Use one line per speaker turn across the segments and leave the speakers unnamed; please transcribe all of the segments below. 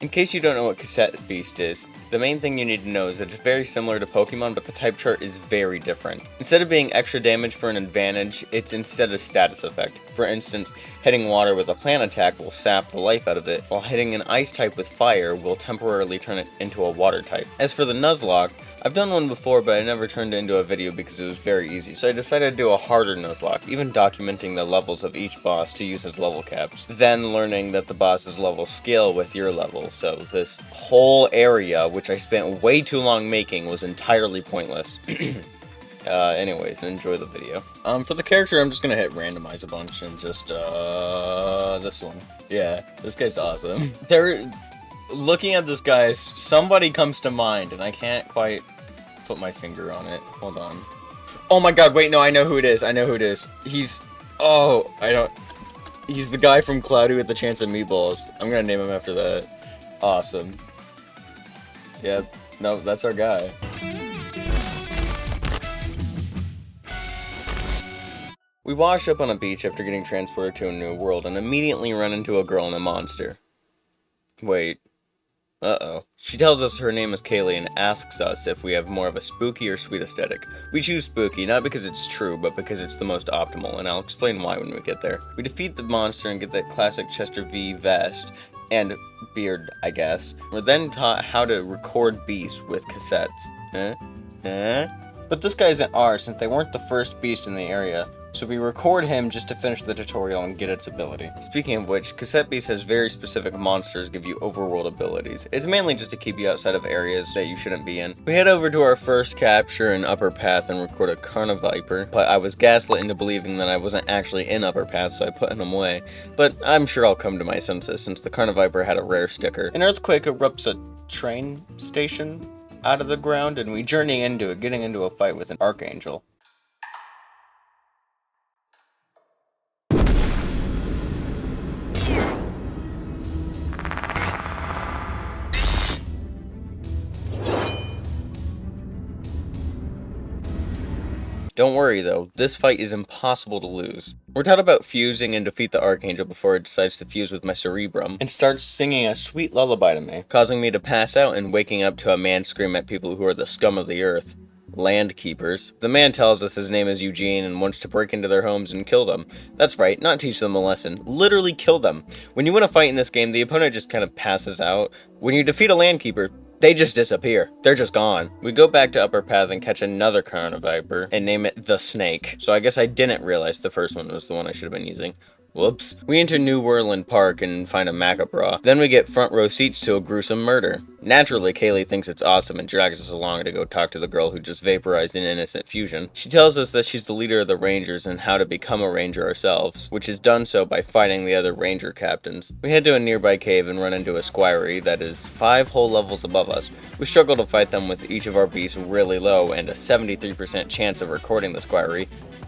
In case you don't know what Cassette Beast is, the main thing you need to know is that it's very similar to Pokemon, but the type chart is very different. Instead of being extra damage for an advantage, it's instead a status effect. For instance, hitting water with a plant attack will sap the life out of it, while hitting an ice type with fire will temporarily turn it into a water type. As for the Nuzlocke, I've done one before, but I never turned it into a video because it was very easy, so I decided to do a harder Nuzlocke, even documenting the levels of each boss to use as level caps. Then learning that the boss's levels scale with your level, so this whole area, which I spent way too long making, was entirely pointless. Anyways, enjoy the video. For the character, I'm just gonna hit randomize a bunch and just, this one. Yeah, this guy's awesome. Looking at this guy, somebody comes to mind, and I can't quite put my finger on it. Hold on. Oh my god, wait, no, I know who it is. He's the guy from Cloudy with the Chance of Meatballs. I'm gonna name him after that. Awesome. Yeah, no, that's our guy. We wash up on a beach after getting transported to a new world and immediately run into a girl and a monster. Wait. Uh-oh. She tells us her name is Kaylee and asks us if we have more of a spooky or sweet aesthetic. We choose spooky, not because it's true, but because it's the most optimal, and I'll explain why when we get there. We defeat the monster and get that classic Chester V vest, and beard, I guess. We're then taught how to record beasts with cassettes. But this guy isn't ours, since they weren't the first beast in the area. So we record him just to finish the tutorial and get its ability. Speaking of which, Cassette Beast has very specific monsters give you overworld abilities. It's mainly just to keep you outside of areas that you shouldn't be in. We head over to our first capture in Upper Path and record a Carniviper, but I was gaslit into believing that I wasn't actually in Upper Path, so I put him away. But I'm sure I'll come to my senses since the Carniviper had a rare sticker. An earthquake erupts a train station out of the ground, and we journey into it, getting into a fight with an Archangel. Don't worry though, this fight is impossible to lose. We're taught about fusing and defeat the Archangel before it decides to fuse with my cerebrum, and starts singing a sweet lullaby to me, causing me to pass out and waking up to a man scream at people who are the scum of the earth. Land keepers. The man tells us his name is Eugene and wants to break into their homes and kill them. That's right, not teach them a lesson. Literally kill them. When you win a fight in this game, the opponent just kind of passes out. When you defeat a land keeper, they just disappear. They're just gone. We go back to Upper Path and catch another Carniviper and name it the Snake. So I guess I didn't realize the first one was the one I should have been using. Whoops. We enter New Whirland Park and find a Macabra. Then we get front row seats to a gruesome murder. Naturally, Kaylee thinks it's awesome and drags us along to go talk to the girl who just vaporized an innocent fusion. She tells us that she's the leader of the Rangers and how to become a Ranger ourselves, which is done so by fighting the other Ranger captains. We head to a nearby cave and run into a Squirey that is 5 whole levels above us. We struggle to fight them with each of our beasts really low and a 73% chance of recording the Squirey.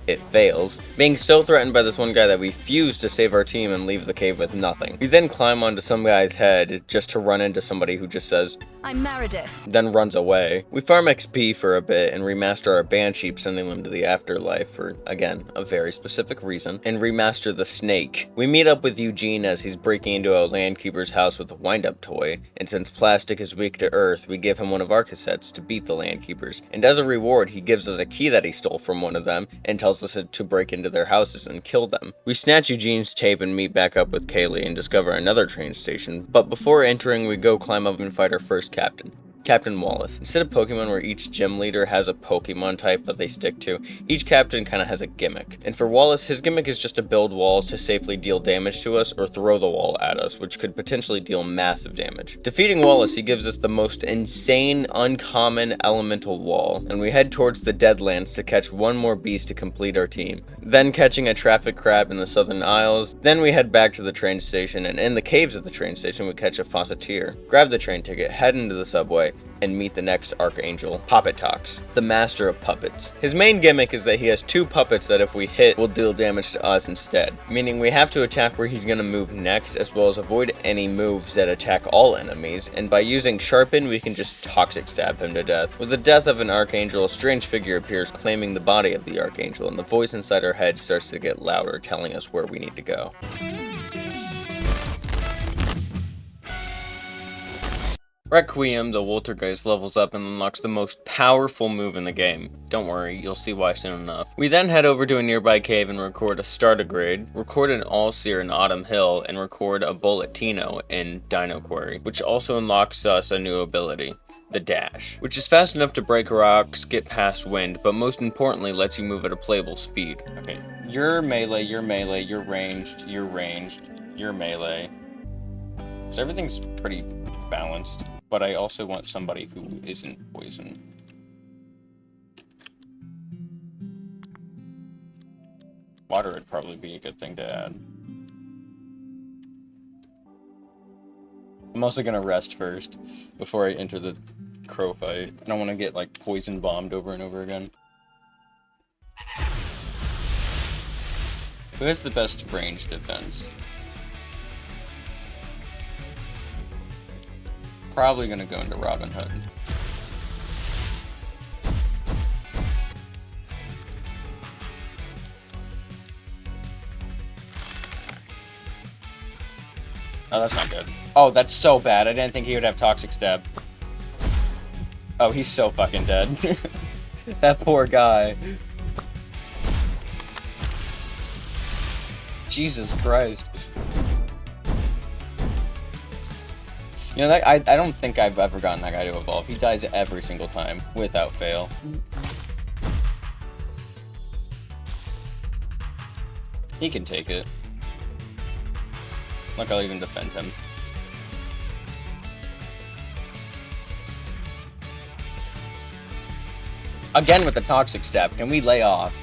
It fails, being so threatened by this one guy that we fuse to save our team and leave the cave with nothing. We then climb onto some guy's head just to run into somebody who just says, "I'm Meredith," then runs away. We farm XP for a bit and remaster our Banshee, sending them to the afterlife for, again, a very specific reason, and remaster the Snake. We meet up with Eugene as he's breaking into a landkeeper's house with a wind-up toy, and since plastic is weak to earth, we give him one of our cassettes to beat the landkeepers, and as a reward, he gives us a key that he stole from one of them, and tells us to break into their houses and kill them. We snatch Eugene's tape and meet back up with Kaylee and discover another train station, but before entering, we go climb up and fight our first captain. Captain Wallace. Instead of Pokemon where each gym leader has a Pokemon type that they stick to, each captain kind of has a gimmick. And for Wallace, his gimmick is just to build walls to safely deal damage to us or throw the wall at us, which could potentially deal massive damage. Defeating Wallace, he gives us the most insane, uncommon elemental wall, and we head towards the Deadlands to catch one more beast to complete our team. Then catching a traffic crab in the Southern Isles, then we head back to the train station, and in the caves of the train station we catch a Fosseteer. Grab the train ticket, head into the subway, and meet the next Archangel, Puppet Talks, the master of puppets. His main gimmick is that he has 2 puppets that if we hit will deal damage to us instead, meaning we have to attack where he's gonna move next, as well as avoid any moves that attack all enemies, and by using Sharpen we can just toxic stab him to death. With the death of an Archangel, a strange figure appears claiming the body of the Archangel, and the voice inside our head starts to get louder, telling us where we need to go. Requiem, the Woltergeist, levels up and unlocks the most powerful move in the game. Don't worry, you'll see why soon enough. We then head over to a nearby cave and record a Startigrade, record an Allseer in Autumn Hill, and record a Bulletino in Dino Quarry, which also unlocks us a new ability, the Dash, which is fast enough to break rocks, get past wind, but most importantly lets you move at a playable speed. Okay, you're melee, you're melee, you're ranged, you're ranged, you're melee. So everything's pretty balanced. But I also want somebody who isn't poison. Water would probably be a good thing to add. I'm also gonna rest first before I enter the crow fight. I don't want to get like poison bombed over and over again. Who has the best range defense? Probably gonna go into Robin Hood. Oh, that's not good. Oh, that's so bad. I didn't think he would have Toxic Stab. Oh, he's so fucking dead. That poor guy. Jesus Christ. You know, that I don't think I've ever gotten that guy to evolve. He dies every single time, without fail. He can take it. Look, I'll even defend him. Again with the Toxic Stab, can we lay off?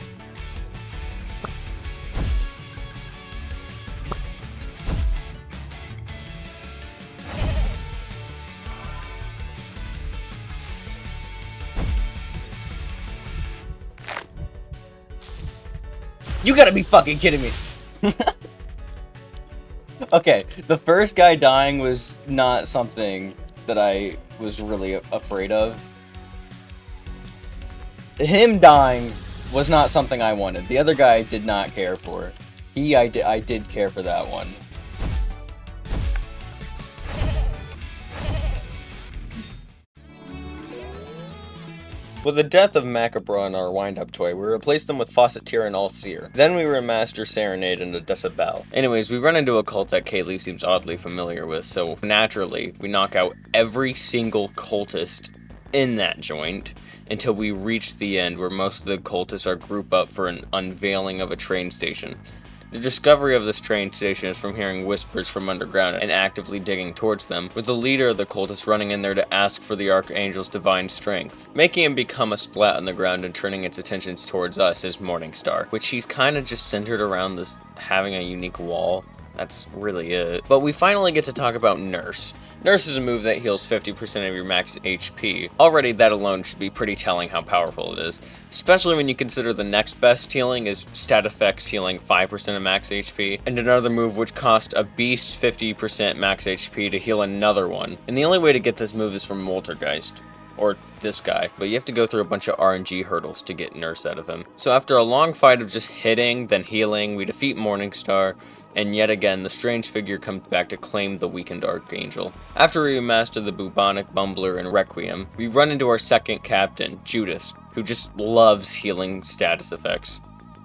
You gotta be fucking kidding me! Okay, the first guy dying was not something that I was really afraid of. Him dying was not something I wanted. The other guy I did not care for. I did care for that one. With the death of Macabre and our wind-up toy, we replaced them with Fawcetteer and Allseer. Then we remaster Serenade into Decibel. Anyways, we run into a cult that Kaylee seems oddly familiar with, so naturally, we knock out every single cultist in that joint until we reach the end where most of the cultists are grouped up for an unveiling of a train station. The discovery of this train station is from hearing whispers from underground and actively digging towards them, with the leader of the cultists running in there to ask for the Archangel's divine strength. Making him become a splat on the ground and turning its attentions towards us is Morningstar, which he's kind of just centered around this having a unique wall. That's really it. But we finally get to talk about Nurse. Nurse is a move that heals 50% of your max HP. Already that alone should be pretty telling how powerful it is, especially when you consider the next best healing is stat effects healing 5% of max HP, and another move which costs a beast 50% max HP to heal another one. And the only way to get this move is from Woltergeist. Or this guy, but you have to go through a bunch of RNG hurdles to get Nurse out of him. So after a long fight of just hitting, then healing, we defeat Morningstar, and yet again, the strange figure comes back to claim the weakened Archangel. After we master the bubonic Bumbler and Requiem, we run into our second captain, Judas, who just loves healing status effects,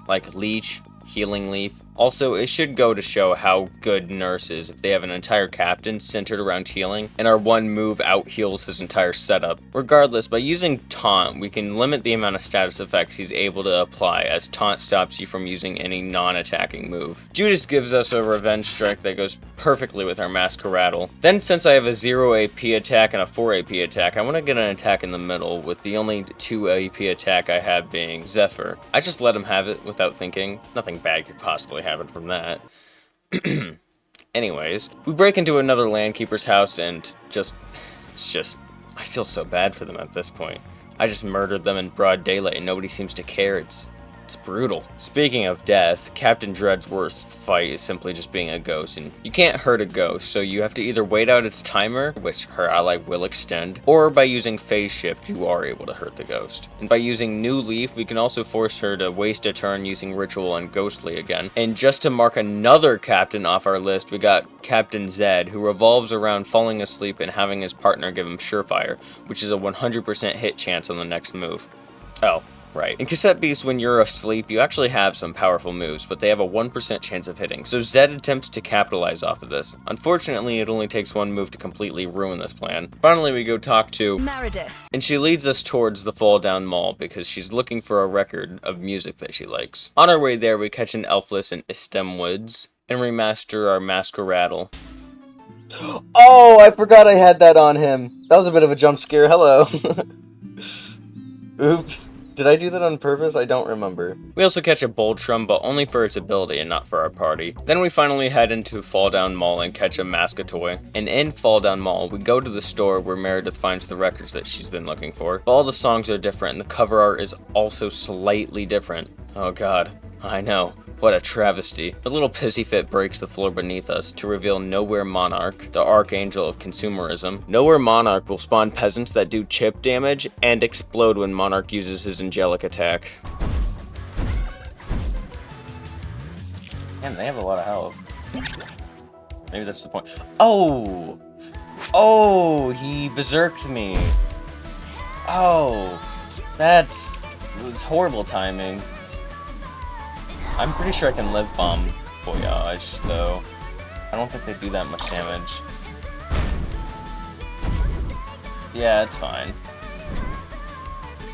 like Leech, Healing Leaf. Also, it should go to show how good Nurse is if they have an entire captain centered around healing, and our one move out-heals his entire setup. Regardless, by using Taunt, we can limit the amount of status effects he's able to apply, as Taunt stops you from using any non-attacking move. Judas gives us a Revenge Strike that goes perfectly with our Masqueradle. Then, since I have a 0 AP attack and a 4 AP attack, I want to get an attack in the middle, with the only 2 AP attack I have being Zephyr. I just let him have it without thinking. Nothing bad could possibly happen from that. Anyways, we break into another Landkeeper's house and I feel so bad for them at this point. I just murdered them in broad daylight and nobody seems to care. It's It's brutal. Speaking of death, Captain Dread's worst fight is simply just being a ghost, and you can't hurt a ghost, so you have to either wait out its timer, which her ally will extend, or by using phase shift, you are able to hurt the ghost. And by using New Leaf, we can also force her to waste a turn using Ritual and Ghostly again. And just to mark another captain off our list, we got Captain Zed, who revolves around falling asleep and having his partner give him Surefire, which is a 100% hit chance on the next move. Oh. Right. In Cassette Beast, when you're asleep, you actually have some powerful moves, but they have a 1% chance of hitting, so Zed attempts to capitalize off of this. Unfortunately, it only takes one move to completely ruin this plan. Finally, we go talk to Meredith, and she leads us towards the Fall Down Mall because she's looking for a record of music that she likes. On our way there, we catch an Elfless in Istem Woods, and remaster our Masqueradle.
Oh, I forgot I had that on him. That was a bit of a jump scare. Hello. Oops. Did I do that on purpose? I don't remember.
We also catch a Boldtrum, but only for its ability and not for our party. Then we finally head into Fall Down Mall and catch a Mascatoy. And in Fall Down Mall, we go to the store where Meredith finds the records that she's been looking for. But all the songs are different, and the cover art is also slightly different. Oh god, I know. What a travesty. A little pissy fit breaks the floor beneath us to reveal Nowhere Monarch, the archangel of consumerism. Nowhere Monarch will spawn peasants that do chip damage and explode when Monarch uses his angelic attack. Man, they have a lot of health. Maybe that's the point. Oh! Oh, he berserked me. Oh, it was horrible timing. I'm pretty sure I can live bomb Voyage, though. I don't think they do that much damage. Yeah, it's fine.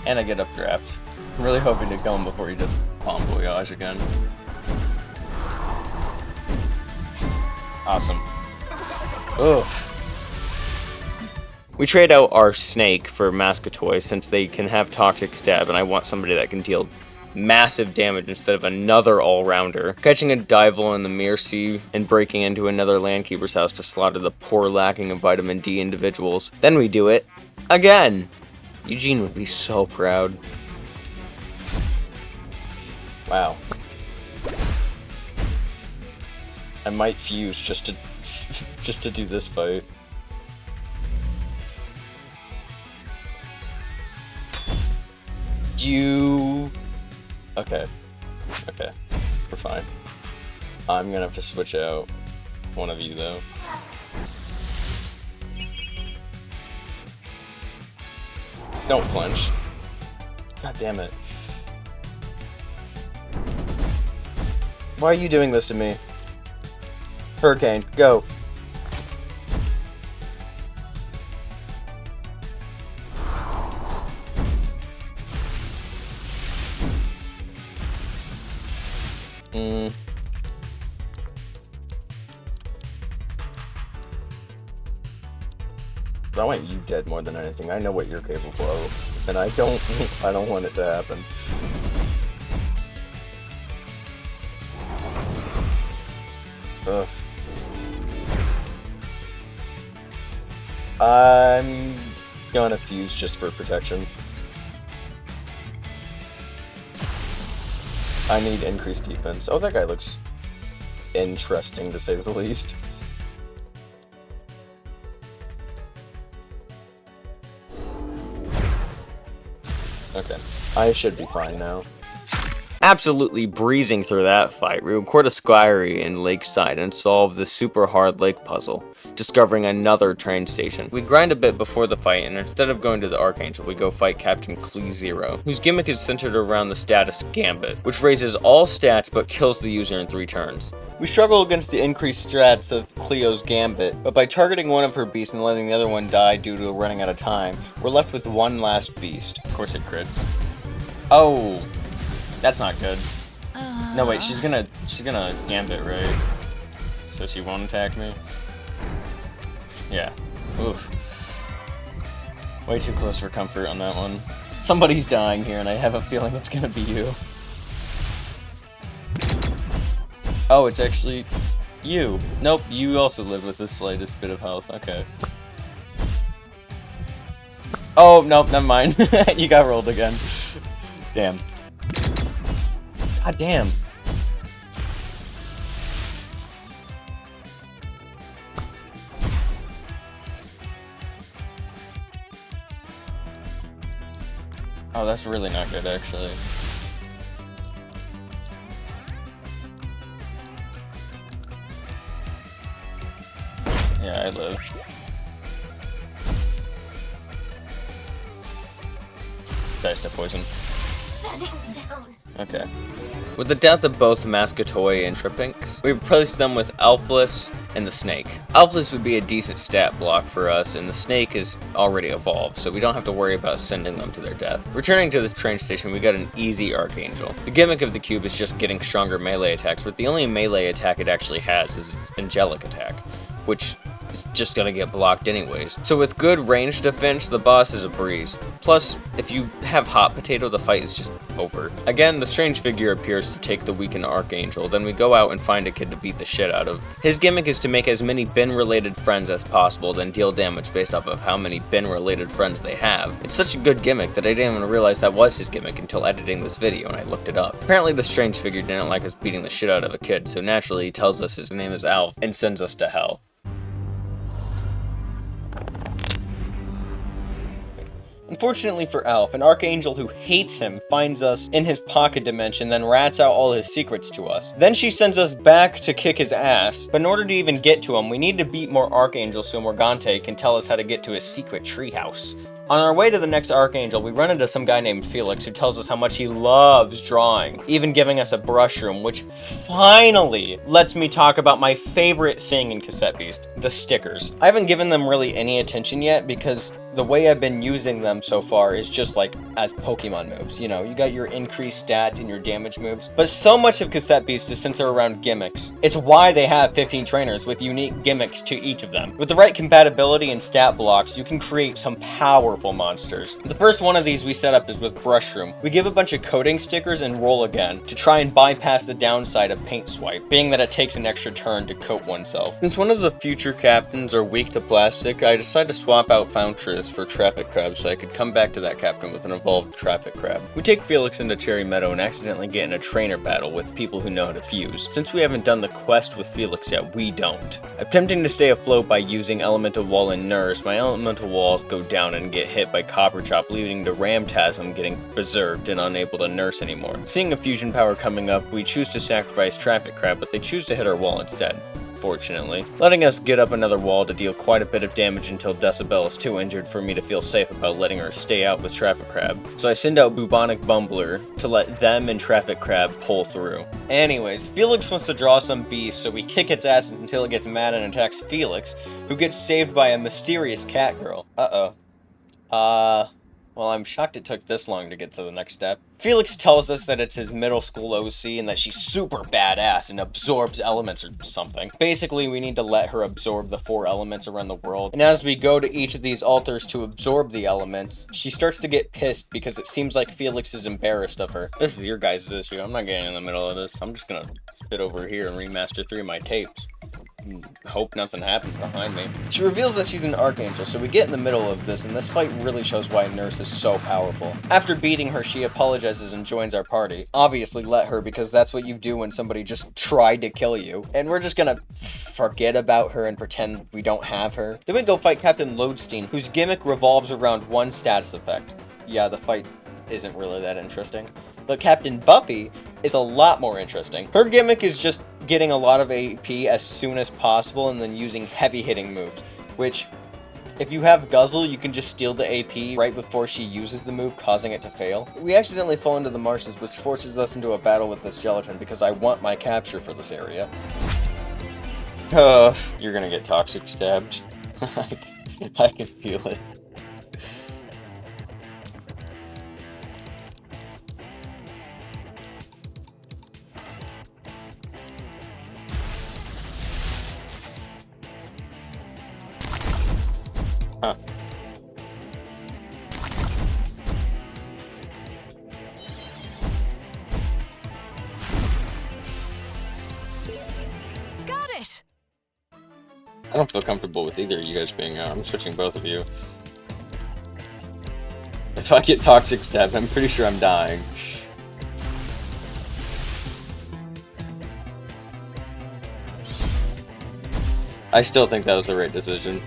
And I get updraft. I'm really hoping to kill him before he does bomb Voyage again. Awesome. Ugh. We trade out our snake for Mascatoy since they can have Toxic Stab, and I want somebody that can deal massive damage instead of another all-rounder. Catching a Dival in the Mirror Sea and breaking into another Landkeeper's house to slaughter the poor lacking of vitamin D individuals. Then we do it again. Eugene would be so proud.
Wow. I might fuse just to do this fight. Okay. Okay. We're fine. I'm gonna have to switch out one of you, though. Don't flinch. God damn it. Why are you doing this to me? Hurricane, go. I want you dead more than anything. I know what you're capable of, and I don't want it to happen. Ugh. I'm gonna fuse just for protection. I need increased defense. Oh, that guy looks interesting, to say the least. Okay, I should be fine now.
Absolutely breezing through that fight, we record a Squirey in Lakeside and solve the super hard lake puzzle, discovering another train station. We grind a bit before the fight, and instead of going to the Archangel, we go fight Captain Klee Zero, whose gimmick is centered around the status Gambit, which raises all stats but kills the user in 3 turns. We struggle against the increased strats of Cleo's Gambit, but by targeting one of her beasts and letting the other one die due to running out of time, we're left with one last beast. Of course it crits. Oh, that's not good. No, wait, she's gonna Gambit, right? So she won't attack me? Yeah. Oof. Way too close for comfort on that one. Somebody's dying here, and I have a feeling it's gonna be you. Oh, it's actually you. Nope, you also live with the slightest bit of health. Okay. Oh, nope, never mind. You got rolled again. Damn. God damn. Oh, that's really not good, actually. Yeah, I live. Dice to poison.
Shutting down.
Okay. With the death of both Mascatoy and Tripinks, we replaced them with Alphalus and the Snake. Alphalus would be a decent stat block for us, and the Snake is already evolved, so we don't have to worry about sending them to their death. Returning to the train station, we got an easy Archangel. The gimmick of the cube is just getting stronger melee attacks, but the only melee attack it actually has is its Angelic attack, which is just gonna get blocked anyways. So with good range defense, the boss is a breeze. Plus, if you have Hot Potato, the fight is just over. Again, the strange figure appears to take the weakened Archangel, then we go out and find a kid to beat the shit out of. His gimmick is to make as many bin-related friends as possible, then deal damage based off of how many bin-related friends they have. It's such a good gimmick that I didn't even realize that was his gimmick until editing this video and I looked it up. Apparently the strange figure didn't like us beating the shit out of a kid, so naturally he tells us his name is Alf and sends us to hell. Unfortunately for Alf, an Archangel who hates him finds us in his pocket dimension, then rats out all his secrets to us. Then she sends us back to kick his ass, but in order to even get to him, we need to beat more Archangels so Morgante can tell us how to get to his secret treehouse. On our way to the next Archangel, we run into some guy named Felix who tells us how much he loves drawing, even giving us a brush room, which finally lets me talk about my favorite thing in Cassette Beast, the stickers. I haven't given them really any attention yet because the way I've been using them so far is just like as Pokemon moves. You know, you got your increased stats and your damage moves, but so much of Cassette Beast is centered around gimmicks. It's why they have 15 trainers with unique gimmicks to each of them. With the right compatibility and stat blocks, you can create some powerful monsters. The first one of these we set up is with Brush Room. We give a bunch of coding stickers and roll again to try and bypass the downside of Paint Swipe, being that it takes an extra turn to coat oneself. Since one of the future captains are weak to plastic, I decided to swap out Fountress for Traffic Crab so I could come back to that captain with an evolved Traffic Crab. We take Felix into Cherry Meadow and accidentally get in a trainer battle with people who know how to fuse. Since we haven't done the quest with Felix yet, we don't. Attempting to stay afloat by using Elemental Wall and Nurse, my Elemental Walls go down and get hit by Copper Chop, leading to Ramtasm getting berserked and unable to nurse anymore. Seeing a fusion power coming up, we choose to sacrifice Traffic Crab, but they choose to hit our wall instead, fortunately, letting us get up another wall to deal quite a bit of damage until Decibel is too injured for me to feel safe about letting her stay out with Traffic Crab. So I send out Bubonic Bumbler to let them and Traffic Crab pull through. Anyways, Felix wants to draw some beast, so we kick its ass until it gets mad and attacks Felix, who gets saved by a mysterious cat girl. Well, I'm shocked it took this long to get to the next step. Felix tells us that it's his middle school OC and that she's super badass and absorbs elements or something. Basically, we need to let her absorb the 4 elements around the world. And as we go to each of these altars to absorb the elements, she starts to get pissed because it seems like Felix is embarrassed of her. This is your guys' issue. I'm not getting in the middle of this. I'm just gonna spit over here and remaster 3 of my tapes. Hope nothing happens behind me. She reveals that she's an Archangel, so we get in the middle of this, and this fight really shows why Nurse is so powerful. After beating her, she apologizes and joins our party. Obviously let her, because that's what you do when somebody just tried to kill you. And we're just gonna forget about her and pretend we don't have her. Then we go fight Captain Lodestein, whose gimmick revolves around one status effect. Yeah, the fight isn't really that interesting. But Captain Buffy is a lot more interesting. Her gimmick is just getting a lot of AP as soon as possible and then using heavy hitting moves, which if you have Guzzle, you can just steal the AP right before she uses the move, causing it to fail. We accidentally fall into the marshes, which forces us into a battle with this gelatin because I want my capture for this area. You're gonna get toxic stabbed. I can feel it. Huh.
Got it.
I don't feel comfortable with either of you guys being out. I'm switching both of you. If I get toxic stabbed, I'm pretty sure I'm dying. I still think that was the right decision.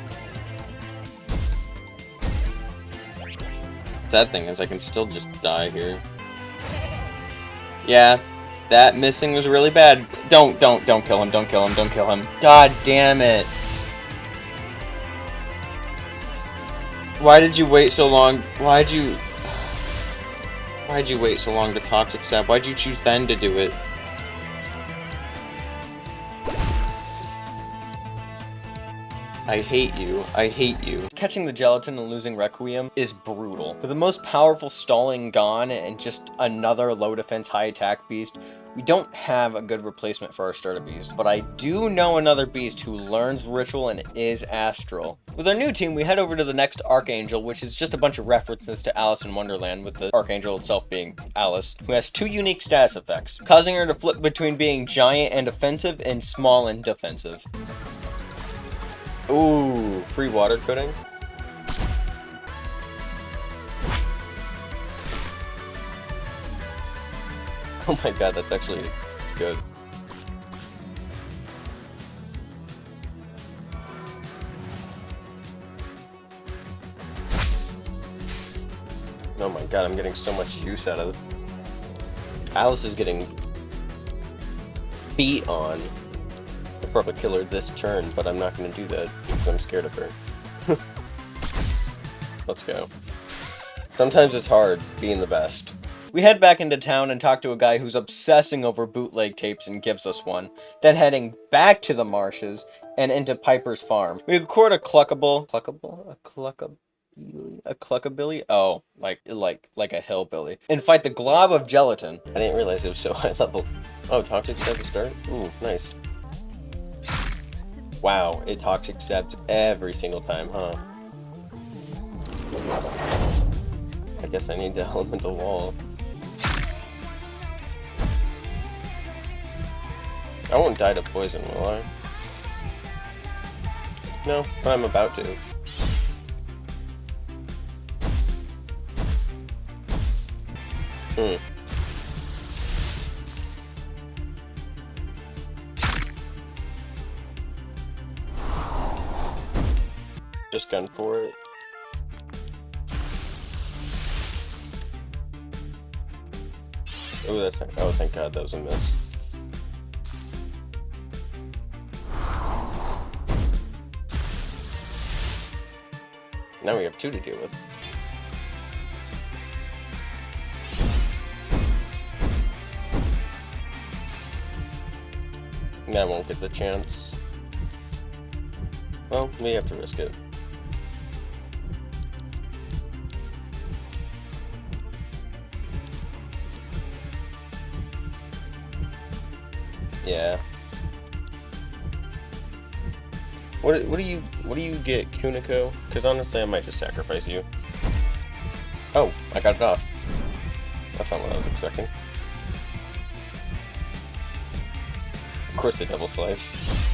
Sad thing is I can still just die here. Yeah, that missing was really bad. Don't kill him, don't kill him, don't kill him. God damn it. Why did you wait so long? Why'd you wait so long to toxic sap? Why'd you choose then to do it? I hate you. I hate you. Catching the gelatin and losing Requiem is brutal. With the most powerful stalling gone and just another low defense, high attack beast, we don't have a good replacement for our starter beast. But I do know another beast who learns ritual and is astral. With our new team, we head over to the next Archangel, which is just a bunch of references to Alice in Wonderland, with the Archangel itself being Alice, who has 2 unique status effects, causing her to flip between being giant and offensive and small and defensive. Ooh, free water coating. Oh my god, it's good. Oh my god, I'm getting so much use out of it. Alice is getting beat on. I'll probably kill her this turn, but I'm not going to do that because I'm scared of her. Let's go. Sometimes it's hard being the best. We head back into town and talk to a guy who's obsessing over bootleg tapes and gives us one. Then heading back to the marshes and into Piper's farm. We record a cluckabilly? Oh, like a hillbilly. And fight the glob of gelatin. I didn't realize it was so high level. Oh, toxic step to start? Ooh, nice. Wow, it toxic steps every single time, huh? I guess I need to elemental wall. I won't die to poison, will I? No, but I'm about to. Just gun for it. Oh, that's not, oh, thank God, that was a miss. Now we have 2 to deal with. And I won't get the chance. Well, we have to risk it. Yeah. What do you get, Kuniko? Because honestly, I might just sacrifice you. Oh, I got it off. That's not what I was expecting. Of course, they double slice.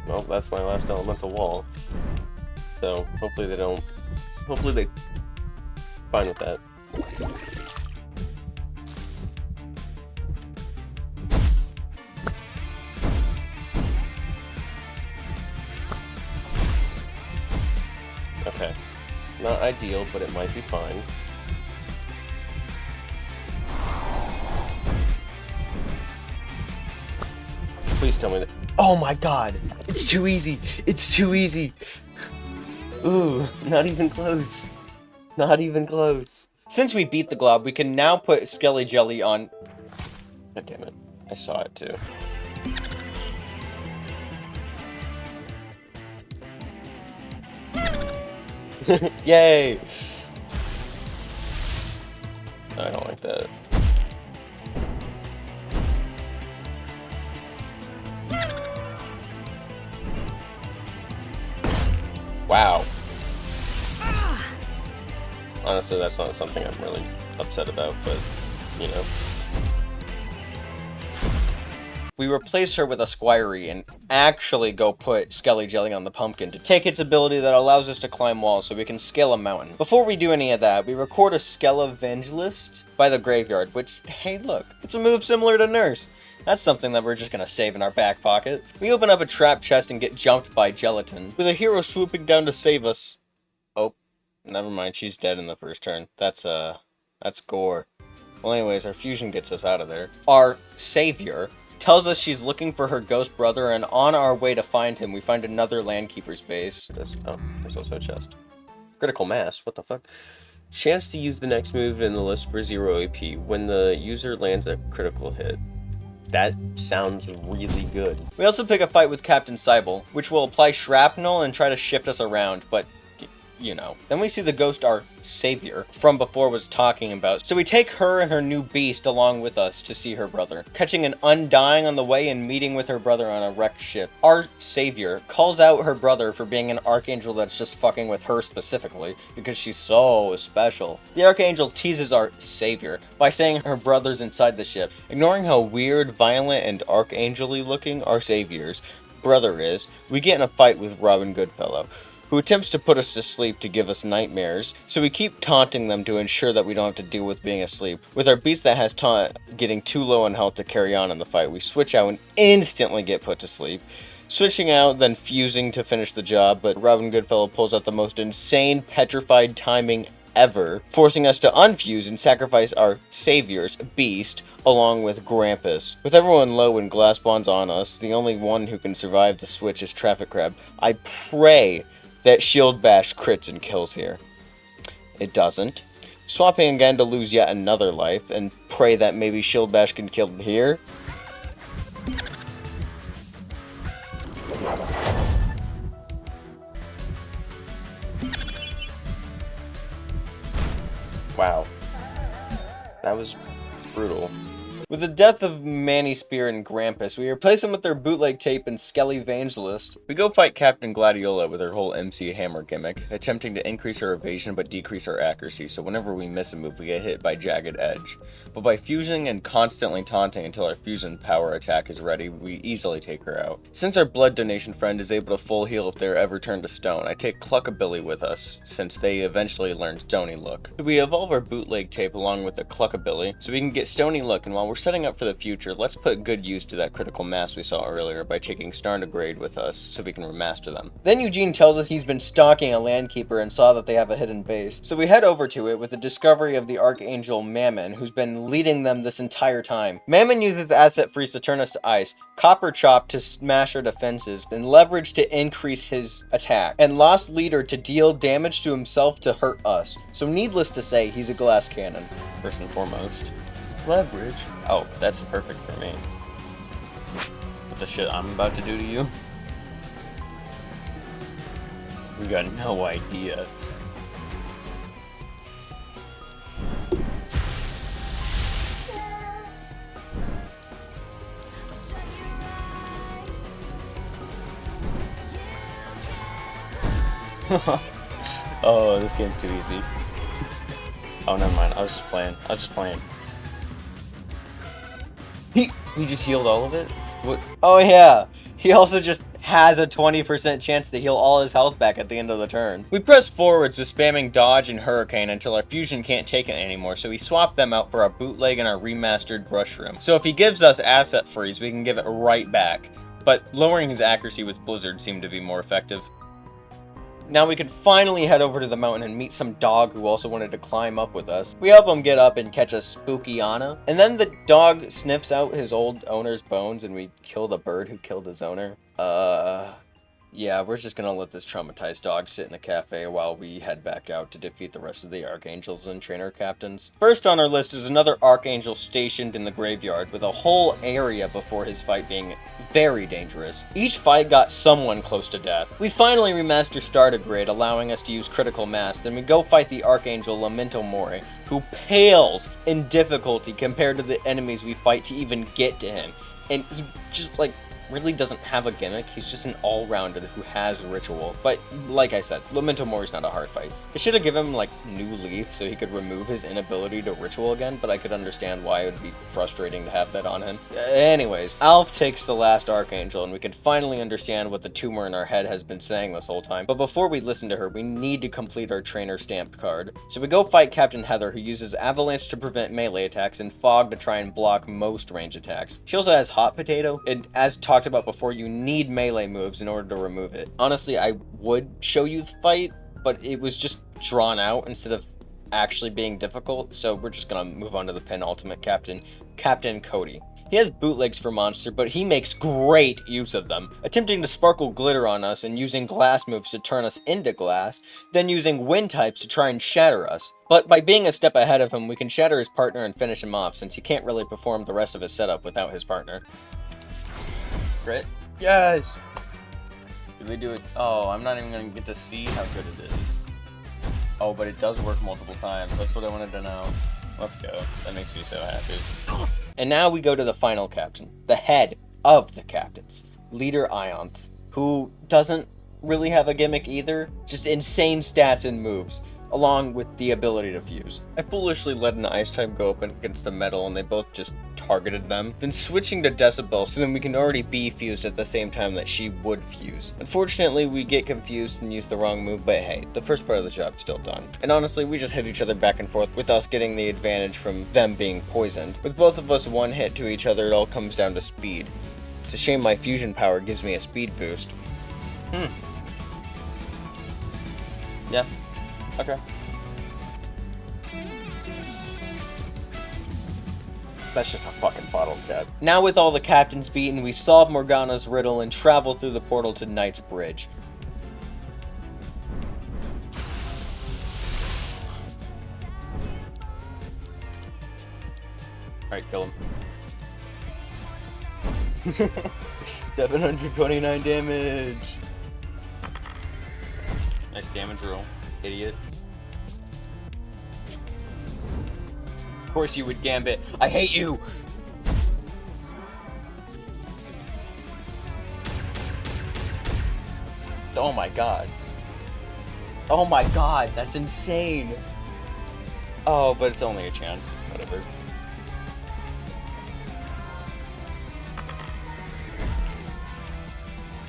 Well, that's my last elemental wall. So, hopefully they don't... Hopefully they... Fine with that. Okay. Not ideal, but it might be fine. Please tell me that... Oh my god! It's too easy! It's too easy! Ooh, not even close. Not even close. Since we beat the glob, we can now put Skelly Jelly on... God damn it. I saw it too. Yay! I don't like that. Wow. Honestly, that's not something I'm really upset about, but, you know. we replace her with a Squirey and actually go put Skelly Jelly on the pumpkin to take its ability that allows us to climb walls so we can scale a mountain. Before we do any of that, we record a Skelevangelist by the graveyard, which, hey look, it's a move similar to Nurse. That's something that we're just gonna save in our back pocket. We open up a trap chest and get jumped by Gelatin, with a hero swooping down to save us. Oh, never mind, she's dead in the first turn. That's gore. Well anyways, our fusion gets us out of there. Our savior tells us she's looking for her ghost brother, and on our way to find him, we find another Landkeeper's base. There's also a chest. Critical mass, what the fuck?
Chance to use the next move in the list for 0 AP when the user lands a critical hit.
That sounds really good. We also pick a fight with Captain Cybele, which will apply shrapnel and try to shift us around, but you know. Then we see the ghost our savior from before was talking about, so we take her and her new beast along with us to see her brother, catching an Undying on the way and meeting with her brother on a wrecked ship. Our savior calls out her brother for being an archangel that's just fucking with her specifically, because she's so special. The archangel teases our savior by saying her brother's inside the ship.
Ignoring how weird, violent, and archangel-y looking our savior's brother is, we get in a fight with Robin Goodfellow, who attempts to put us to sleep to give us nightmares, so we keep taunting them to ensure that we don't have to deal with being asleep. With our beast that has taunt getting too low in health to carry on in the fight, we switch out and instantly get put to sleep. Switching out, then fusing to finish the job, but Robin Goodfellow pulls out the most insane petrified timing ever, forcing us to unfuse and sacrifice our savior's beast along with Grampus. With everyone low and glass bonds on us, the only one who can survive the switch is Traffic Crab. I pray that Shield Bash crits and kills here. It doesn't. Swapping again to lose yet another life, and pray that maybe Shield Bash can kill here.
Wow. That was brutal. With the death of Manny Spear and Grampus, we replace them with their bootleg tape and Skelly Evangelist.
We go fight Captain Gladiola with her whole MC Hammer gimmick, attempting to increase our evasion but decrease our accuracy, so whenever we miss a move we get hit by Jagged Edge. But by fusing and constantly taunting until our fusion power attack is ready, we easily take her out. Since our blood donation friend is able to full heal if they're ever turned to stone, I take Cluckabilly with us, since they eventually learn Stony Look. We evolve our bootleg tape along with the Cluckabilly, so we can get Stony Look, and while we're setting up for the future, let's put good use to that critical mass we saw earlier by taking Starnagrade with us so we can remaster them.
Then Eugene tells us he's been stalking a Landkeeper and saw that they have a hidden base. So we head over to it with the discovery of the Archangel Mammon, who's been leading them this entire time. Mammon uses Asset Freeze to turn us to ice, Copper Chop to smash our defenses, and Leverage to increase his attack, and Lost Leader to deal damage to himself to hurt us. So needless to say, he's a glass cannon.
First and foremost. Leverage. Oh, that's perfect for me. What the shit I'm about to do to you? We got no idea. Oh, this game's too easy. Oh, never mind. I was just playing. He just healed all of it? What?
Oh yeah, he also just has a 20% chance to heal all his health back at the end of the turn.
We press forwards with spamming Dodge and Hurricane until our fusion can't take it anymore, so we swap them out for our bootleg and our remastered Brushroom. So if he gives us Asset Freeze, we can give it right back. But lowering his accuracy with Blizzard seemed to be more effective.
Now we can finally head over to the mountain and meet some dog who also wanted to climb up with us. We help him get up and catch a spooky Anna. And then the dog sniffs out his old owner's bones and we kill the bird who killed his owner. Yeah, we're just gonna let this traumatized dog sit in the cafe while we head back out to defeat the rest of the Archangels and Trainer Captains. First on our list is another Archangel stationed in the graveyard with a whole area before his fight being very dangerous. Each fight got someone close to death. We finally remaster Startergrade, allowing us to use Critical Mass, then we go fight the Archangel Lamento Mori, who pales in difficulty compared to the enemies we fight to even get to him. And he just, like, really doesn't have a gimmick. He's just an all-rounder who has ritual. But like I said, Memento Mori's not a hard fight. They should have given him like New Leaf so he could remove his inability to ritual again, but I could understand why it would be frustrating to have that on him. Anyways, Alf takes the last Archangel, and we can finally understand what the tumor in our head has been saying this whole time. But before we listen to her, we need to complete our trainer stamped card. So we go fight Captain Heather, who uses Avalanche to prevent melee attacks and Fog to try and block most range attacks. She also has Hot Potato, and as talked about before, you need melee moves in order to remove it. Honestly, I would show you the fight, but it was just drawn out instead of actually being difficult, so we're just gonna move on to the penultimate captain, Captain Cody. He has bootlegs for Monster, but he makes great use of them, attempting to sparkle glitter on us and using glass moves to turn us into glass, then using wind types to try and shatter us. But by being a step ahead of him, we can shatter his partner and finish him off, since he can't really perform the rest of his setup without his partner. Crit? Yes! Did we do it? Oh, I'm not even gonna get to see how good it is. Oh, but it does work multiple times. That's what I wanted to know. Let's go. That makes me so happy. And now we go to the final captain, the head of the captains, Leader Ionth, who doesn't really have a gimmick either, just insane stats and moves, along with the ability to fuse. I foolishly let an ice type go up against a metal and they both just targeted them, then switching to Decibel so then we can already be fused at the same time that she would fuse. Unfortunately, we get confused and use the wrong move, but hey, the first part of the job's still done. And honestly, we just hit each other back and forth with us getting the advantage from them being poisoned. With both of us one hit to each other, it all comes down to speed. It's a shame my fusion power gives me a speed boost. Yeah. Okay. That's just a fucking bottle cap. Now with all the captains beaten, we solve Morgana's riddle and travel through the portal to Knight's Bridge. Alright, kill him. 729 damage! Nice damage roll, idiot. Of course you would, Gambit. I hate you! Oh my god. Oh my god, that's insane! Oh, but it's only a chance. Whatever.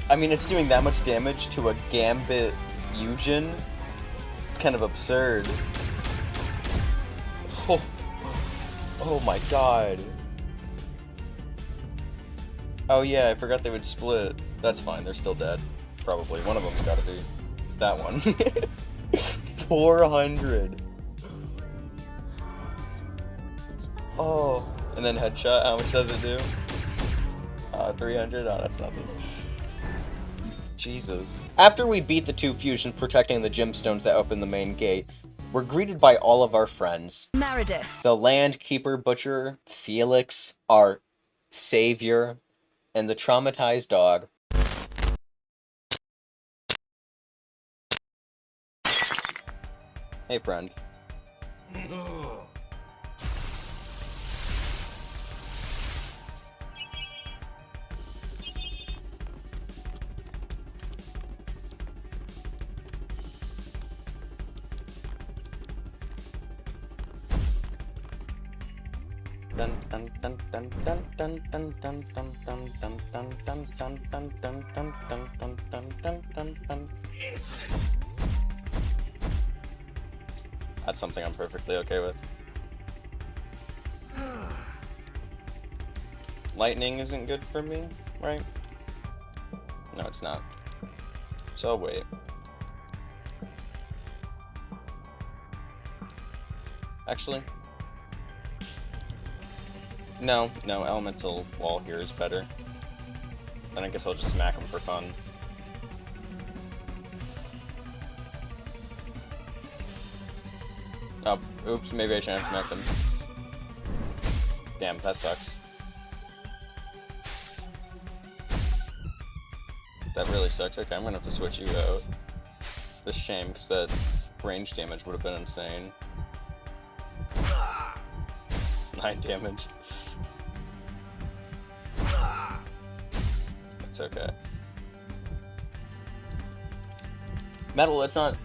I mean, it's doing that much damage to a Gambit fusion? It's kind of absurd. Oh. Oh my god. Oh yeah, I forgot they would split. That's fine, they're still dead. Probably. One of them's gotta be. That one. 400. Oh. And then headshot, how much does it do? 300? Oh, that's nothing. Jesus. After we beat the two fusions protecting the gemstones that open the main gate, we're greeted by all of our friends.
Meredith.
The Landkeeper Butcher, Felix, our savior, and the traumatized dog. Hey, friend. That's something I'm perfectly okay with. Lightning isn't good for me, right? No, it's not. So wait. Actually, no, elemental wall here is better. Then I guess I'll just smack him for fun. Oh, oops, maybe I shouldn't have smacked him. Damn, that sucks. That really sucks. Okay, I'm gonna have to switch you out. It's a shame, because that range damage would have been insane. 9 damage.
that's okay. Metal, it's not...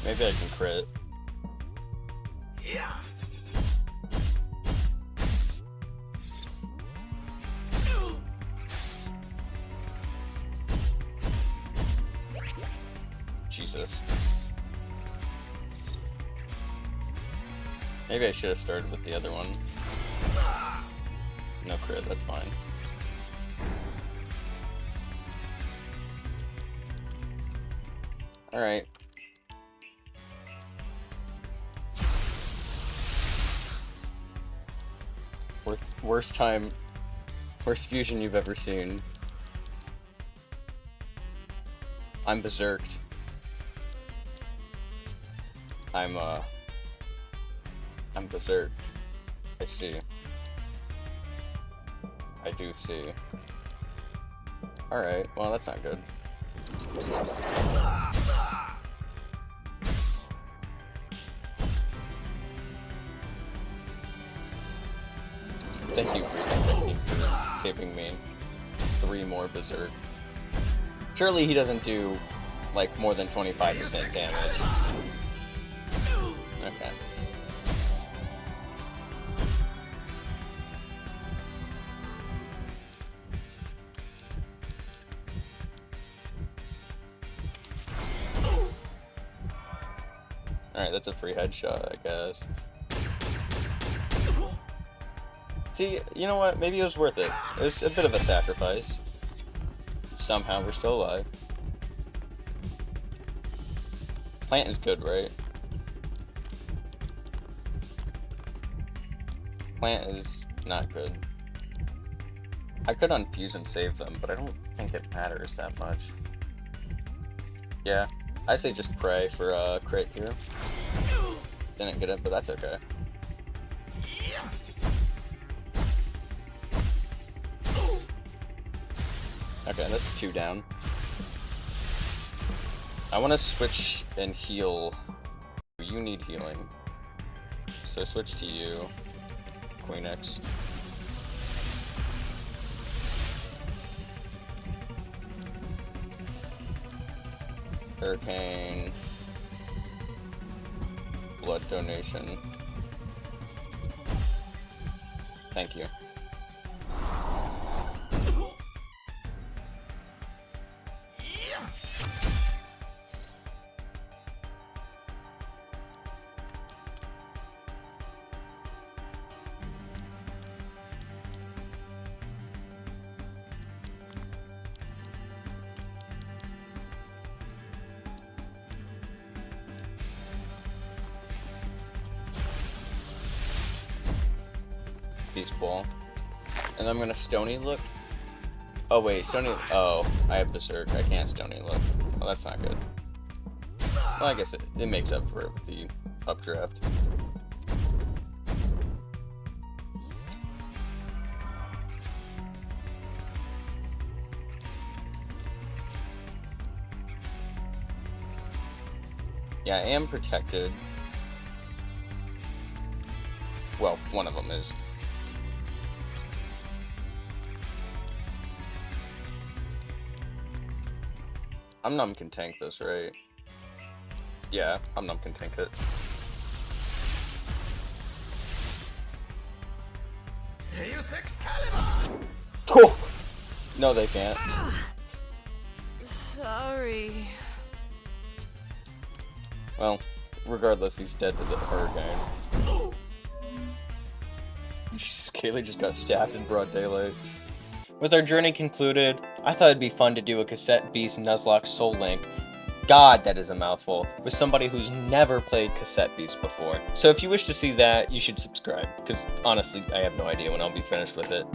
Maybe I can crit.
Yeah.
Jesus. Maybe I should have started with the other one. No crit, that's fine. Alright. Worst fusion you've ever seen. I'm berserked. I'm berserked. I see. I do see. Alright, well that's not good. Thank you, Breathing, for saving me. 3 more berserk. Surely he doesn't do, like, more than 25% damage. Okay. Alright, that's a free headshot, I guess. See, you know what? Maybe it was worth it. It was a bit of a sacrifice. Somehow we're still alive. Plant is good, right? Plant is not good. I could unfuse and save them, but I don't think it matters that much. Yeah, I say just pray for a crit here. Didn't get it, but that's okay. Okay, that's 2 down. I want to switch and heal. You need healing. So switch to you, Queen X. Hurricane. Blood donation. Thank you. Beast Ball. And I'm gonna Stony Look. Oh wait, Stony... Oh, I have Berserk. I can't Stony Look. Well, that's not good. Well, I guess it makes up for it with the updraft. Yeah, I am protected. Well, one of them is. Num can tank this, right? Yeah, Num can tank it.
Deus Excalibur!
Cool! No, they can't.
Sorry.
Well, regardless, he's dead to the hurricane. Kaylee just got stabbed in broad daylight. With our journey concluded, I thought it'd be fun to do a Cassette Beast Nuzlocke Soul Link. God, that is a mouthful, with somebody who's never played Cassette Beast before. So if you wish to see that, you should subscribe, because honestly, I have no idea when I'll be finished with it.